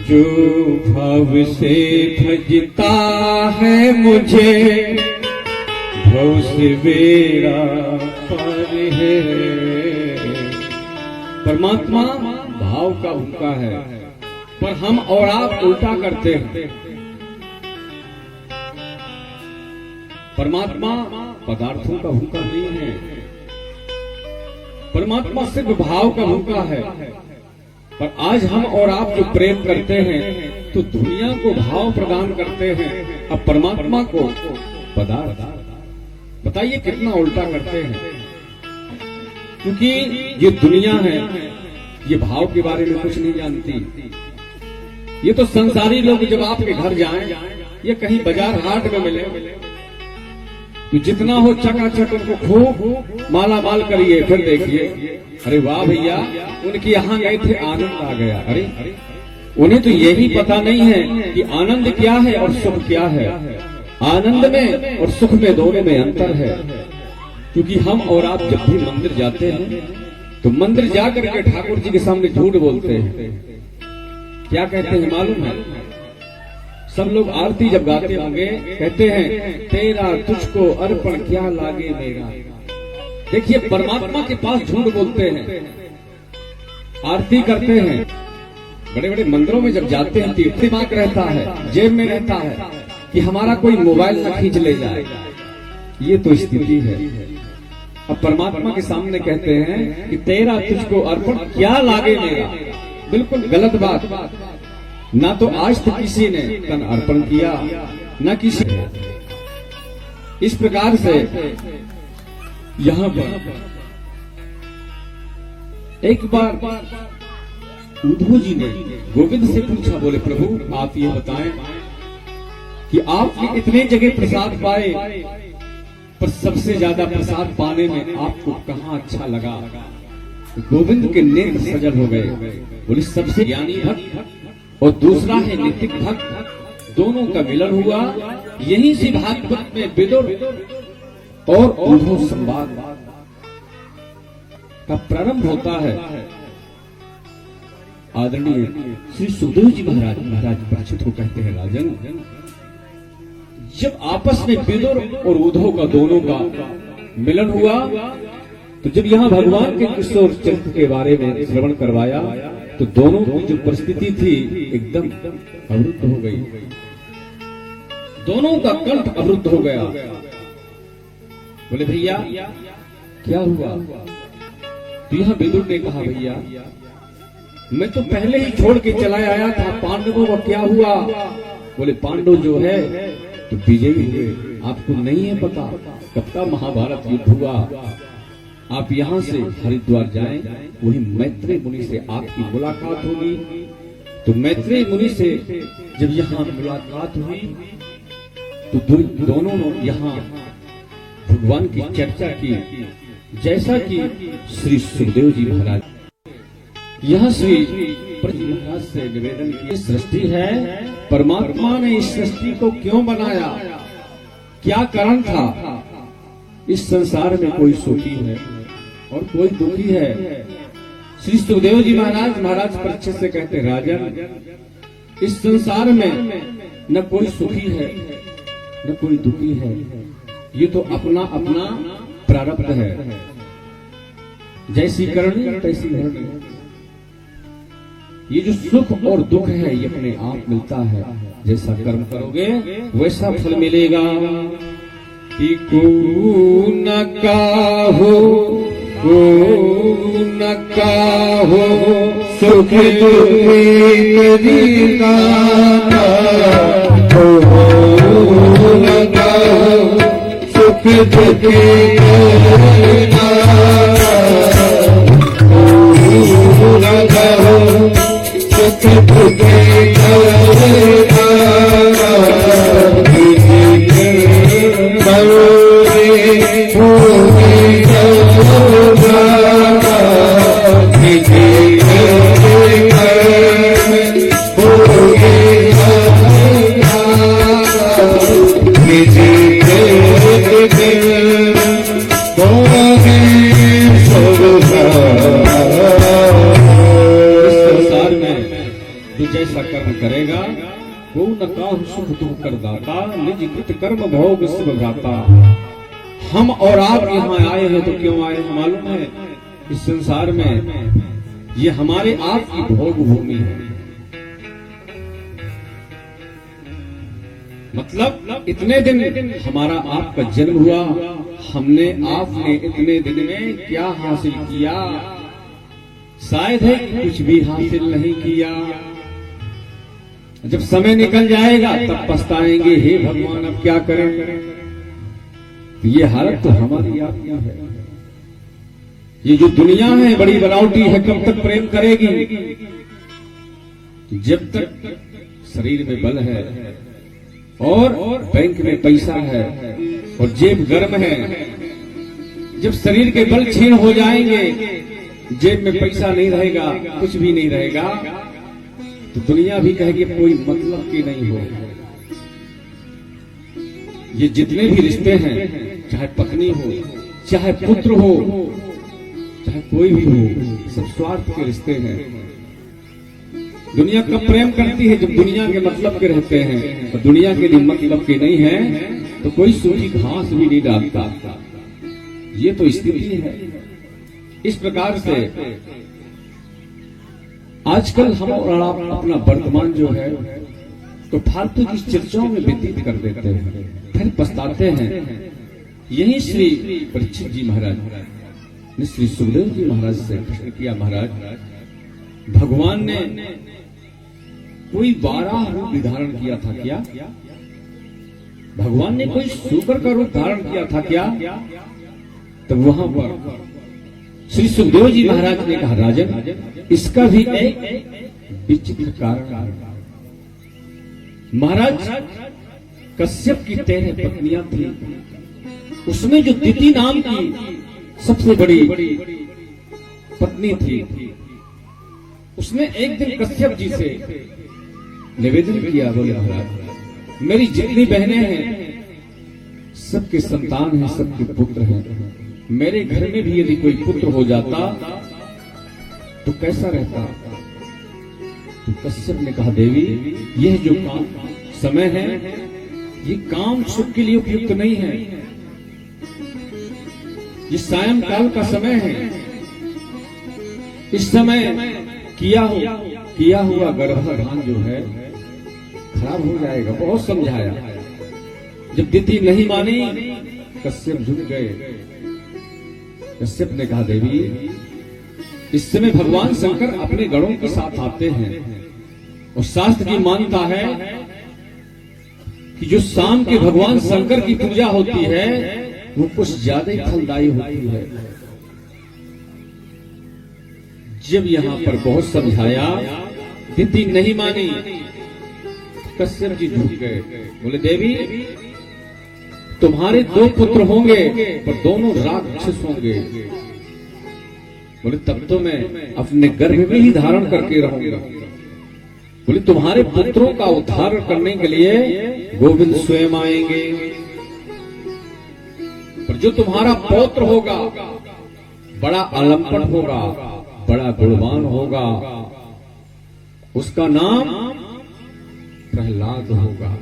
[SPEAKER 1] जो भव से भजता है मुझे, भव से मेरा पर है। परमात्मा भाव का उनका है, पर हम और आप उल्टा करते हैं। परमात्मा पदार्थों का भूखा नहीं है, परमात्मा सिर्फ भाव का भूखा है। पर आज हम और आप जो प्रेम करते हैं तो दुनिया को भाव प्रदान करते हैं, अब परमात्मा को पदार्थ। बताइए कितना उल्टा करते हैं। क्योंकि ये दुनिया है, ये भाव के बारे में कुछ नहीं जानती। ये तो संसारी लोग जब आपके घर जाएं या कहीं बाजार हाट में मिले तो जितना हो चकाचक उनको खूब माला माल करिए, फिर देखिए अरे वाह भैया उनके यहाँ गए थे, आनंद आ गया। अरे उन्हें तो यही पता नहीं है कि आनंद क्या है और सुख क्या है। आनंद में और सुख में दोनों में अंतर है। क्योंकि हम और आप जब भी मंदिर जाते हैं तो मंदिर जाकर के ठाकुर जी के सामने झूठ बोलते हैं। क्या कहते हैं मालूम है? सब लोग आरती जब गाते होंगे कहते हैं तेरा तुझको अर्पण क्या लागे मेरा। देखिए परमात्मा के पास झूठ बोलते हैं, आरती करते हैं, बड़े बड़े मंदिरों में जब जाते हैं तीर्थ दिमाग रहता है, जेब में रहता है कि हमारा कोई मोबाइल न खींच ले जाए। ये तो स्थिति है। अब परमात्मा के सामने कहते हैं कि तेरा तुझको अर्पण क्या लागे मेरा। बिल्कुल गलत बात। ना तो आज तक किसी ने तन अर्पण किया, ना किसी ने। इस प्रकार से यहाँ पर एक बार उद्धव जी ने गोविंद से पूछा, बोले प्रभु आप ये बताएं कि आपने इतने जगह प्रसाद पाए पर सबसे ज्यादा प्रसाद पाने में आपको कहाँ अच्छा लगा? गोविंद के नेत्र सजल हो गए। बोले सबसे ज्ञानी भक्त और दूसरा है नितिक भक्त, दोनों का मिलन हुआ। यहीं से भागवत में विदुर और उद्धव संवाद का प्रारंभ होता है। आदरणीय श्री सुखदेव जी महाराज परीक्षित को कहते हैं, राजन जब आपस में विदुर और उद्धव का दोनों का मिलन हुआ तो जब यहाँ भगवान के किशोर चरित्र के बारे में श्रवण करवाया तो दोनों की जो परिस्थिति थी एकदम अवरुद्ध हो गई। दोनों का कंठ अवरुद्ध हो गया। बोले भैया क्या हुआ? तो यहाँ विदुर ने कहा भैया मैं तो पहले ही छोड़ के चला आया था, पांडवों का क्या हुआ? बोले पांडव जो है तो विजयी हुए। आपको नहीं है पता कब का महाभारत युद्ध हुआ। आप यहाँ से हरिद्वार जाएं, वही मैत्रेय मुनि से आपकी मुलाकात होगी। तो मैत्रेय मुनि से जब यहाँ मुलाकात हुई तो दोनों यहाँ भगवान की चर्चा की, जैसा कि श्री सुखदेव जी महाराज यह श्री महाराज से निवेदन की सृष्टि है, परमात्मा ने इस सृष्टि को क्यों बनाया, क्या कारण था? इस संसार में कोई सुखी है और कोई दुखी है। श्री सुखदेव जी महाराज परीक्षित से कहते हैं, राजन इस संसार में न कोई सुखी है न कोई दुखी है, ये तो अपना अपना प्रारब्ध है। जैसी करनी तैसी भरनी। ये जो सुख और दुख है ये अपने आप मिलता है। जैसा कर्म करोगे वैसा फल मिलेगा। कि को न काहो को न काहो सुख दुखी नाता, न काहो सुख दुखी नाता, न काहो सुख दुखी जैसा कर्म करेगा वो न काहु सुख दुख कर दाता, निज कृत कर्म भोग शिव भ्राता। हम और आप यहाँ आए हैं तो क्यों आए हैं मालूम है? इस संसार में ये हमारे आप की भोग भूमि है। मतलब इतने दिन हमारा आपका जन्म हुआ, हमने आपने इतने दिन में क्या हासिल किया? शायद है कुछ भी हासिल नहीं किया। जब समय निकल जाएगा तब पछताएंगे, हे भगवान अब क्या करें। ये हालत तो हमारी आपकी है। ये जो दुनिया है बड़ी बनावटी है, कब तक प्रेम करेगी? जब तक शरीर में बल है और बैंक में पैसा है और जेब गर्म है। जब शरीर के बल क्षीण हो जाएंगे, जेब में पैसा नहीं रहेगा, कुछ भी नहीं रहेगा, तो दुनिया भी कहेगी कोई मतलब की नहीं हो। ये जितने भी रिश्ते हैं, चाहे पत्नी हो, चाहे पुत्र हो, चाहे कोई भी हो, सब स्वार्थ के रिश्ते हैं। दुनिया कब प्रेम करती है? जब दुनिया के मतलब के रहते हैं, और दुनिया के लिए मतलब के नहीं है तो कोई सूखी घास भी नहीं डालता। ये तो स्थिति है। इस प्रकार से आजकल हम और आप अपना वर्तमान जो है तो फालतू की चर्चाओं में व्यतीत कर देते हैं, फिर पछताते हैं। यही श्री परीक्षित जी महाराज ने श्री सुखदेव जी महाराज से प्रश्न किया, महाराज भगवान ने कोई 12 रूप धारण किया था क्या? भगवान ने कोई सूकर का रूप धारण किया था क्या? तब वहां पर श्री सुखदेव जी महाराज ने कहा, राजन इसका भी एक विचित्र कारण है। महाराज कश्यप की 13 पत्नियां थी, उसमें जो दिति नाम की सबसे बड़ी पत्नी थी, उसने एक दिन कश्यप जी से निवेदन किया, बोले महाराज मेरी जितनी बहनें हैं सबके संतान हैं, सबके पुत्र हैं। मेरे घर में भी यदि कोई पुत्र हो जाता तो कैसा रहता? तो कश्यप ने कहा, देवी यह जो काम समय है ये काम सुख के लिए उपयुक्त नहीं है। ये सायंकाल का समय है। इस समय किया हुआ गर्भाधान जो है खराब हो जाएगा। बहुत समझाया, जब दिति नहीं मानी कश्यप झुक गए। कश्यप ने कहा, देवी इस समय भगवान शंकर अपने गणों के साथ आते हैं और शास्त्र की मान्यता है कि जो शाम के भगवान शंकर की पूजा होती है वो कुछ ज्यादा ही फलदायी होती है। जब यहां पर बहुत समझाया, दिति नहीं मानी, कश्यप जी झुक गए। बोले, देवी तुम्हारे 2 पुत्र होंगे पर दोनों राक्षस होंगे। बोले, तब तो मैं अपने गर्भ में ही धारण करके रहूंगा। बोले, तुम्हारे पुत्रों का उद्धार करने के लिए गोविंद स्वयं आएंगे, पर जो तुम्हारा पौत्र होगा बड़ा अलंपट होगा, बड़ा गुणवान होगा, उसका नाम प्रहलाद होगा।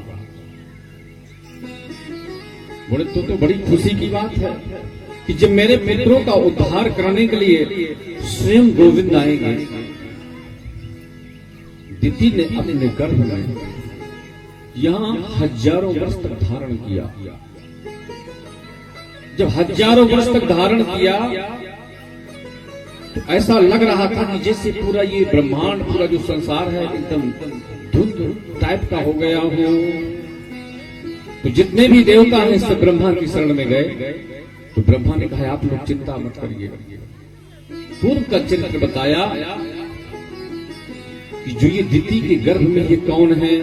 [SPEAKER 1] बोले, तो बड़ी खुशी की बात है कि जब मेरे पुत्रों का उद्धार करने के लिए स्वयं गोविंद आएंगे। दिति ने अपने गर्भ में यहां हजारों वर्ष तक धारण किया। जब हजारों वर्ष तक धारण किया तो ऐसा लग रहा था कि जैसे पूरा ये ब्रह्मांड, पूरा जो संसार है एकदम धुंध टाइप का हो गया हो। तो जितने भी देवता हैं सब ब्रह्मा की शरण में गए। तो ब्रह्मा ने कहा, आप लोग चिंता मत करिए। पूर्व का चरित्र बताया कि जो ये दिति के गर्भ में ये कौन है?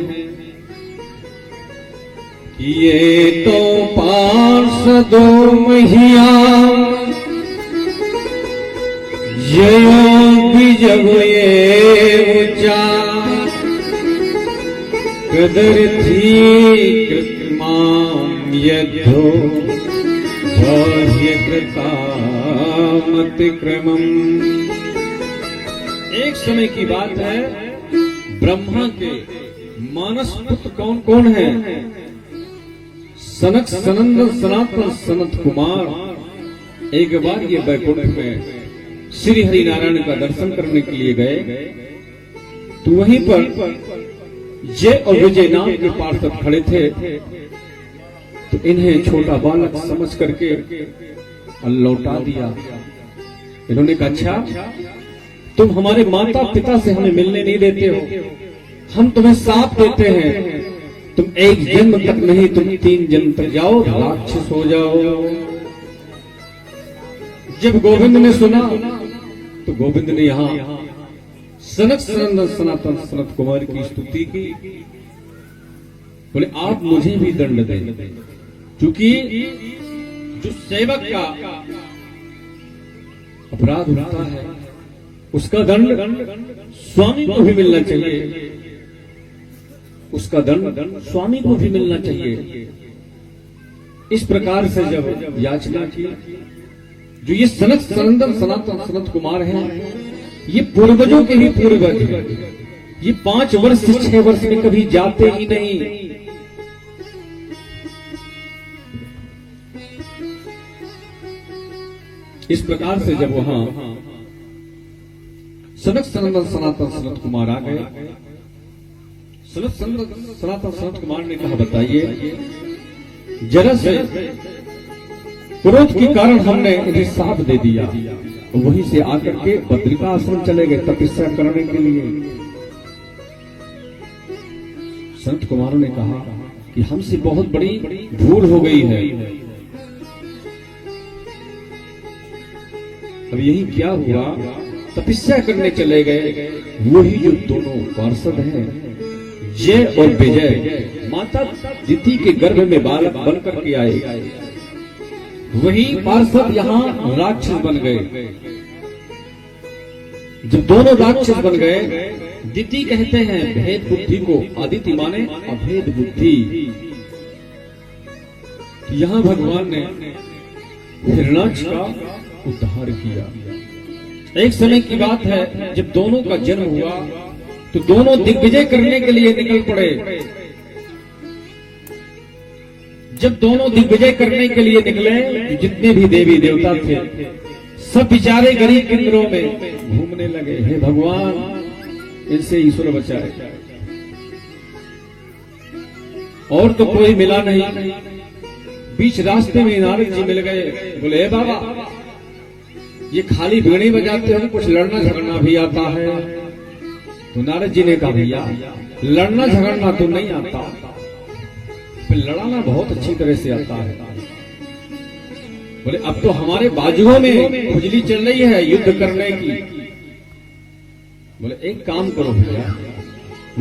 [SPEAKER 1] ये तो पार्षदों महिया योगी जग ये ऊंचा कदर थी कृतमाम यद्धो बाह्य कृतामत क्रमम। एक समय की बात है, ब्रह्मा के मानस पुत्र कौन कौन है? सनक सनंदन सनातन सनत कुमार एक बार ये बैकुंठ में श्री हरि नारायण का दर्शन करने के लिए गए। तो वहीं पर जय और विजय नाम के पार्षद खड़े थे, तो इन्हें छोटा बालक समझ करके लौटा दिया। इन्होंने कहा, अच्छा तुम हमारे माता पिता से हमें मिलने नहीं देते हो, हम तुम्हें साथ देते हैं, तुम एक जन्म तक नहीं, तुम 3 जन्म तक जाओ, राक्षस हो जाओ। जब गोविंद ने सुना तो गोविंद ने यहां सनक सनातन सनत कुमार की स्तुति की। बोले आप मुझे भी दंड दें, क्योंकि जो सेवक का अपराध होता है उसका दंड स्वामी को भी मिलना चाहिए, उसका दंड स्वामी को भी मिलना चाहिए। इस प्रकार से जब याचना की, जो ये सनत सनंदन सनातन सनत कुमार हैं, ये पूर्वजों के ही पूर्वज हैं। ये 5 वर्ष से 6 वर्ष में कभी जाते ही नहीं। इस प्रकार से जब वहां सनक सनंदन सनातन सनत कुमार आ गए, सनातन सनत कुमार ने कहा, बताइए जरा से क्रोध के कारण हमने इन्हें साथ दे दिया। वहीं से आकर के बद्रिका आश्रम चले गए तपस्या करने के लिए। संत कुमारों ने कहा कि हमसे बहुत बड़ी भूल हो गई है। अब यही क्या हुआ, तपस्या करने चले गए, वही जो दोनों पार्षद हैं जय और विजय, माता दिति के गर्भ में बालक बनकर के आए, वही पार्षद यहां राक्षस बन गए। जब दोनों राक्षस बन गए, दिति कहते हैं भेद बुद्धि को, आदिति माने अभेद बुद्धि। यहां भगवान ने हिरणाक्ष का उद्धार किया। एक समय की बात है, जब दोनों का जन्म हुआ तो दोनों दिग्विजय करने के लिए निकल पड़े। जब दोनों दिग्विजय करने के लिए निकले, जितने भी देवी देवता थे सब बेचारे गरीब इंद्रों में घूमने लगे, हे भगवान इनसे ईश्वर बचाए। और तो कोई मिला नहीं। बीच रास्ते में नारद जी मिल गए। बोले, हे बाबा ये खाली वीणे बजाते हो, कुछ लड़ना झगड़ना भी आता है? तो नारद जी ने कहा, भैया लड़ना झगड़ना तो नहीं आता, फिर लड़ाना बहुत अच्छी तरह से आता है। बोले, अब तो हमारे बाजुओं में खुजली चल रही है युद्ध करने की। बोले, एक काम करो भैया,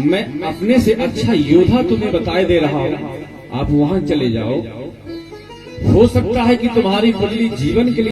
[SPEAKER 1] मैं अपने से अच्छा योद्धा तुम्हें बताए दे रहा हूं, आप वहां चले जाओ, हो सकता है कि तुम्हारी खुजली जीवन के लिए